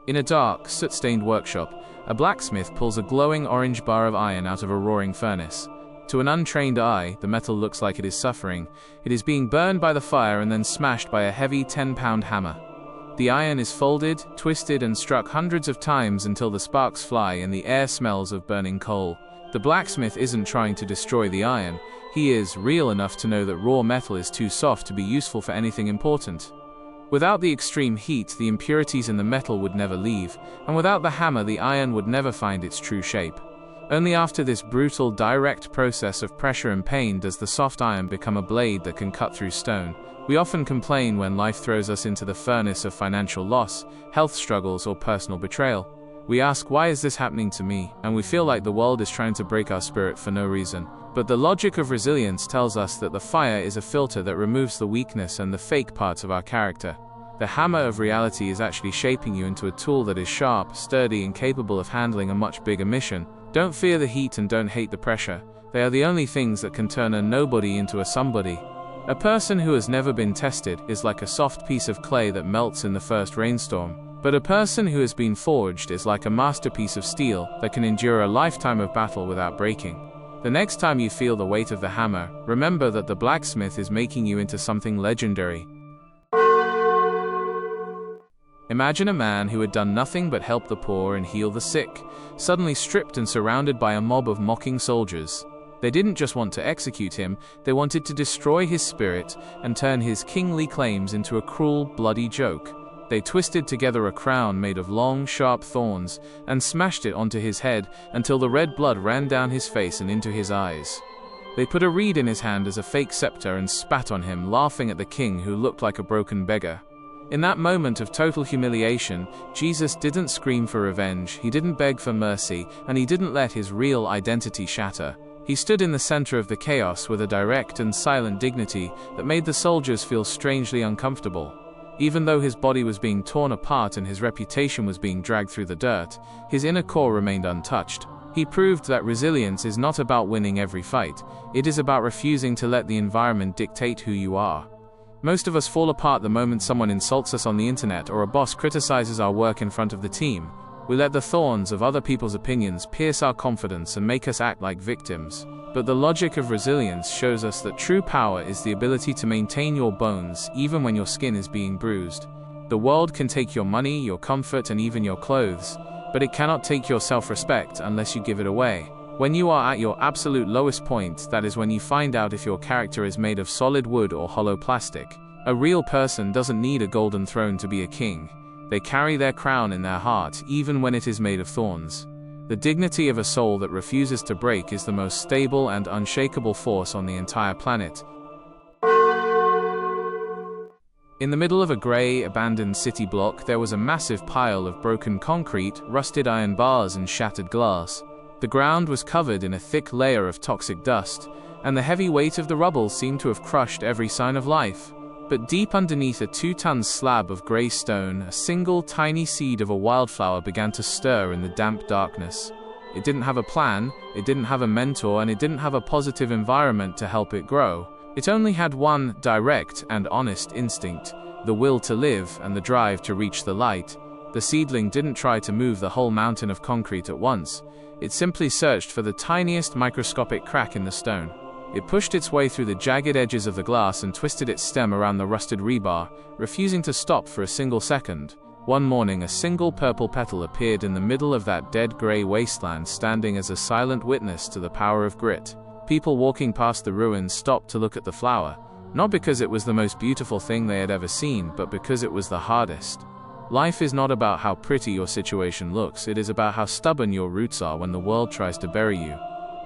In a dark, soot-stained workshop, a blacksmith pulls a glowing orange bar of iron out of a roaring furnace. To an untrained eye, the metal looks like it is suffering. It is being burned by the fire and then smashed by a heavy 10-pound hammer. The iron is folded, twisted, and struck hundreds of times until the sparks fly and the air smells of burning coal. The blacksmith isn't trying to destroy the iron. He is real enough to know that raw metal is too soft to be useful for anything important. Without the extreme heat, the impurities in the metal would never leave, and without the hammer, the iron would never find its true shape. Only after this brutal, direct process of pressure and pain does the soft iron become a blade that can cut through stone. We often complain when life throws us into the furnace of financial loss, health struggles, or personal betrayal. We ask, why is this happening to me? And we feel like the world is trying to break our spirit for no reason. But the logic of resilience tells us that the fire is a filter that removes the weakness and the fake parts of our character. The hammer of reality is actually shaping you into a tool that is sharp, sturdy, and capable of handling a much bigger mission. Don't fear the heat and don't hate the pressure. They are the only things that can turn a nobody into a somebody. A person who has never been tested is like a soft piece of clay that melts in the first rainstorm. But a person who has been forged is like a masterpiece of steel that can endure a lifetime of battle without breaking. The next time you feel the weight of the hammer, remember that the blacksmith is making you into something legendary. Imagine a man who had done nothing but help the poor and heal the sick, suddenly stripped and surrounded by a mob of mocking soldiers. They didn't just want to execute him, they wanted to destroy his spirit and turn his kingly claims into a cruel, bloody joke. They twisted together a crown made of long, sharp thorns and smashed it onto his head until the red blood ran down his face and into his eyes. They put a reed in his hand as a fake scepter and spat on him, laughing at the king who looked like a broken beggar. In that moment of total humiliation, Jesus didn't scream for revenge, he didn't beg for mercy, and he didn't let his real identity shatter. He stood in the center of the chaos with a direct and silent dignity that made the soldiers feel strangely uncomfortable. Even though his body was being torn apart and his reputation was being dragged through the dirt, his inner core remained untouched. He proved that resilience is not about winning every fight, it is about refusing to let the environment dictate who you are. Most of us fall apart the moment someone insults us on the internet or a boss criticizes our work in front of the team. We let the thorns of other people's opinions pierce our confidence and make us act like victims. But the logic of resilience shows us that true power is the ability to maintain your bones even when your skin is being bruised. The world can take your money, your comfort, and even your clothes, but it cannot take your self-respect unless you give it away. When you are at your absolute lowest point, that is when you find out if your character is made of solid wood or hollow plastic. A real person doesn't need a golden throne to be a king. They carry their crown in their heart, even when it is made of thorns. The dignity of a soul that refuses to break is the most stable and unshakable force on the entire planet. In the middle of a gray, abandoned city block, there was a massive pile of broken concrete, rusted iron bars, and shattered glass. The ground was covered in a thick layer of toxic dust, and the heavy weight of the rubble seemed to have crushed every sign of life. But deep underneath a 2-ton slab of gray stone, a single tiny seed of a wildflower began to stir in the damp darkness. It didn't have a plan, it didn't have a mentor, and it didn't have a positive environment to help it grow. It only had one direct and honest instinct, the will to live and the drive to reach the light. The seedling didn't try to move the whole mountain of concrete at once. It simply searched for the tiniest microscopic crack in the stone. It pushed its way through the jagged edges of the glass and twisted its stem around the rusted rebar, refusing to stop for a single second. One morning, a single purple petal appeared in the middle of that dead gray wasteland, standing as a silent witness to the power of grit. People walking past the ruins stopped to look at the flower, not because it was the most beautiful thing they had ever seen, but because it was the hardest. Life is not about how pretty your situation looks, it is about how stubborn your roots are when the world tries to bury you.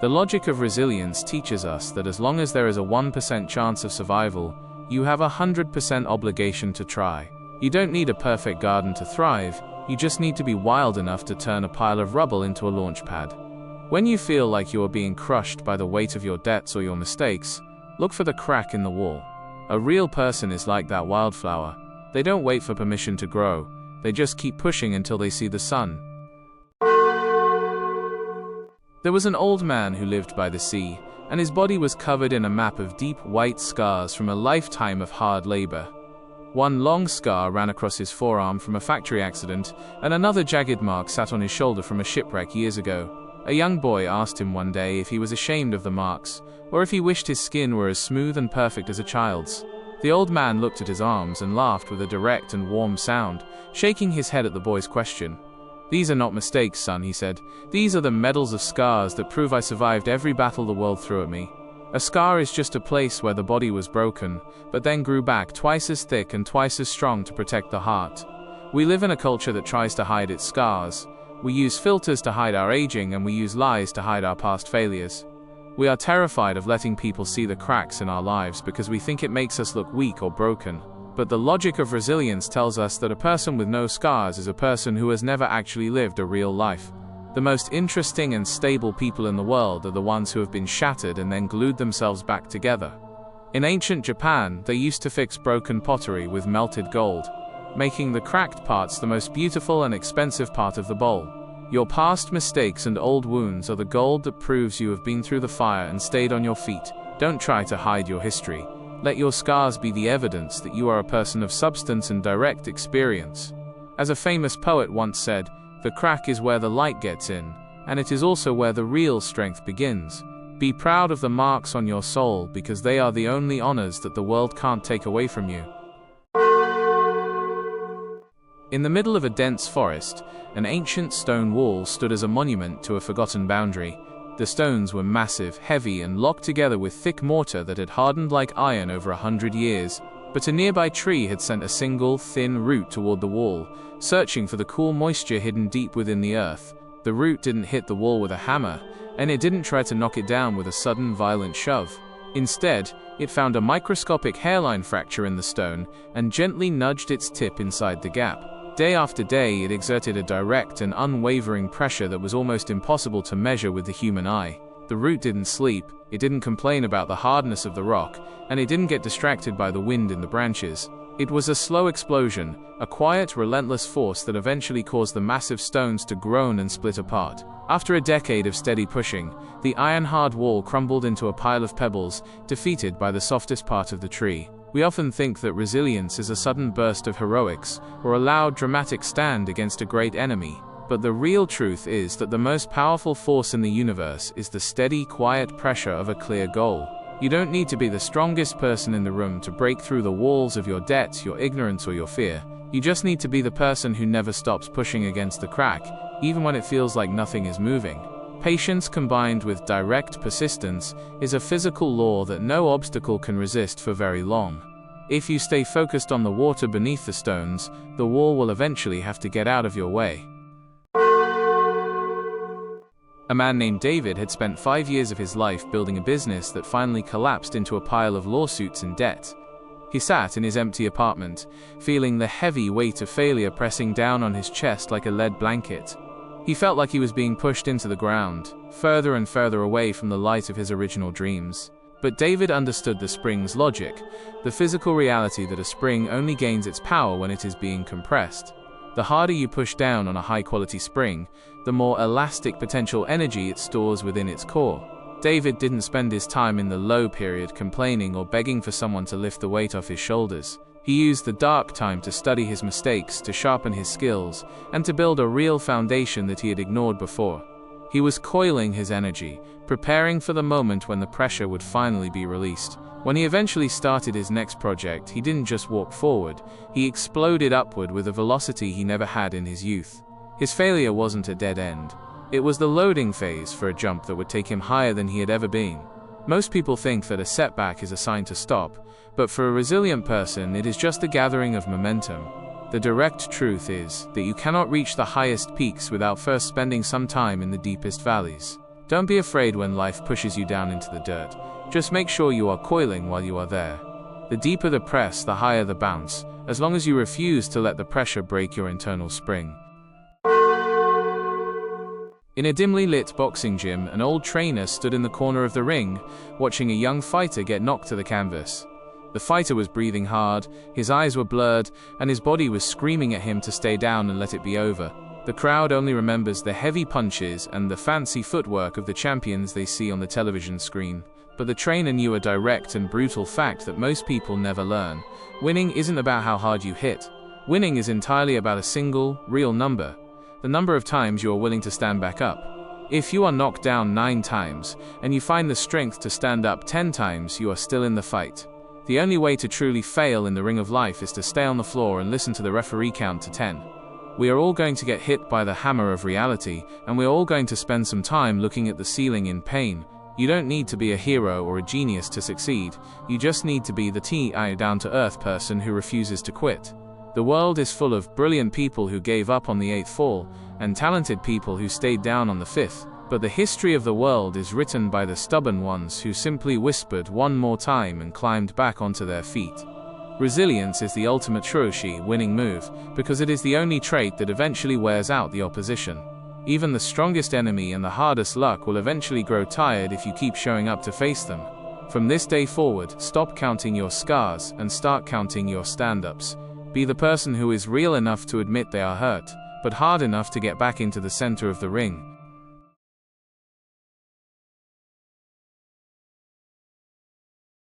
The logic of resilience teaches us that as long as there is a 1% chance of survival, you have a 100% obligation to try. You don't need a perfect garden to thrive, you just need to be wild enough to turn a pile of rubble into a launch pad. When you feel like you are being crushed by the weight of your debts or your mistakes, look for the crack in the wall. A real person is like that wildflower. They don't wait for permission to grow, they just keep pushing until they see the sun. There was an old man who lived by the sea, and his body was covered in a map of deep white scars from a lifetime of hard labor. One long scar ran across his forearm from a factory accident, and another jagged mark sat on his shoulder from a shipwreck years ago. A young boy asked him one day if he was ashamed of the marks, or if he wished his skin were as smooth and perfect as a child's. The old man looked at his arms and laughed with a direct and warm sound, shaking his head at the boy's question. "These are not mistakes, son," he said. "These are the medals of scars that prove I survived every battle the world threw at me. A scar is just a place where the body was broken, but then grew back twice as thick and twice as strong to protect the heart." We live in a culture that tries to hide its scars. We use filters to hide our aging, and we use lies to hide our past failures. We are terrified of letting people see the cracks in our lives because we think it makes us look weak or broken. But the logic of resilience tells us that a person with no scars is a person who has never actually lived a real life. The most interesting and stable people in the world are the ones who have been shattered and then glued themselves back together. In ancient Japan, they used to fix broken pottery with melted gold, making the cracked parts the most beautiful and expensive part of the bowl. Your past mistakes and old wounds are the gold that proves you have been through the fire and stayed on your feet. Don't try to hide your history. Let your scars be the evidence that you are a person of substance and direct experience. As a famous poet once said, "The crack is where the light gets in, and it is also where the real strength begins." Be proud of the marks on your soul because they are the only honors that the world can't take away from you. In the middle of a dense forest, an ancient stone wall stood as a monument to a forgotten boundary. The stones were massive, heavy, and locked together with thick mortar that had hardened like iron over 100 years. But a nearby tree had sent a single, thin root toward the wall, searching for the cool moisture hidden deep within the earth. The root didn't hit the wall with a hammer, and it didn't try to knock it down with a sudden, violent shove. Instead, it found a microscopic hairline fracture in the stone and gently nudged its tip inside the gap. Day after day, it exerted a direct and unwavering pressure that was almost impossible to measure with the human eye. The root didn't sleep, it didn't complain about the hardness of the rock, and it didn't get distracted by the wind in the branches. It was a slow explosion, a quiet, relentless force that eventually caused the massive stones to groan and split apart. After a decade of steady pushing, the iron-hard wall crumbled into a pile of pebbles, defeated by the softest part of the tree. We often think that resilience is a sudden burst of heroics, or a loud, dramatic stand against a great enemy. But the real truth is that the most powerful force in the universe is the steady, quiet pressure of a clear goal. You don't need to be the strongest person in the room to break through the walls of your debt, your ignorance, or your fear. You just need to be the person who never stops pushing against the crack, even when it feels like nothing is moving. Patience combined with direct persistence is a physical law that no obstacle can resist for very long. If you stay focused on the water beneath the stones, the wall will eventually have to get out of your way. A man named David had spent 5 years of his life building a business that finally collapsed into a pile of lawsuits and debt. He sat in his empty apartment, feeling the heavy weight of failure pressing down on his chest like a lead blanket. He felt like he was being pushed into the ground, further and further away from the light of his original dreams. But David understood the spring's logic, the physical reality that a spring only gains its power when it is being compressed. The harder you push down on a high-quality spring, the more elastic potential energy it stores within its core. David didn't spend his time in the low period complaining or begging for someone to lift the weight off his shoulders. He used the dark time to study his mistakes, to sharpen his skills, and to build a real foundation that he had ignored before. He was coiling his energy, preparing for the moment when the pressure would finally be released. When he eventually started his next project, he didn't just walk forward, he exploded upward with a velocity he never had in his youth. His failure wasn't a dead end. It was the loading phase for a jump that would take him higher than he had ever been. Most people think that a setback is a sign to stop, but for a resilient person, it is just the gathering of momentum. The direct truth is that you cannot reach the highest peaks without first spending some time in the deepest valleys. Don't be afraid when life pushes you down into the dirt. Just make sure you are coiling while you are there. The deeper the press, the higher the bounce, as long as you refuse to let the pressure break your internal spring. In a dimly lit boxing gym, an old trainer stood in the corner of the ring, watching a young fighter get knocked to the canvas. The fighter was breathing hard, his eyes were blurred, and his body was screaming at him to stay down and let it be over. The crowd only remembers the heavy punches and the fancy footwork of the champions they see on the television screen. but the trainer knew a direct and brutal fact that most people never learn. Winning isn't about how hard you hit. Winning is entirely about a single, real number. The number of times you are willing to stand back up. If you are knocked down 9 times, and you find the strength to stand up 10 times, you are still in the fight. The only way to truly fail in the ring of life is to stay on the floor and listen to the referee count to 10. We are all going to get hit by the hammer of reality, and we're all going to spend some time looking at the ceiling in pain. You don't need to be a hero or a genius to succeed. You just need to be the down-to-earth person who refuses to quit. The world is full of brilliant people who gave up on the 8th fall, and talented people who stayed down on the 5th. But the history of the world is written by the stubborn ones who simply whispered one more time and climbed back onto their feet. Resilience is the ultimate winning move, because it is the only trait that eventually wears out the opposition. Even the strongest enemy and the hardest luck will eventually grow tired if you keep showing up to face them. From this day forward, stop counting your scars and start counting your stand-ups. Be the person who is real enough to admit they are hurt, but hard enough to get back into the center of the ring.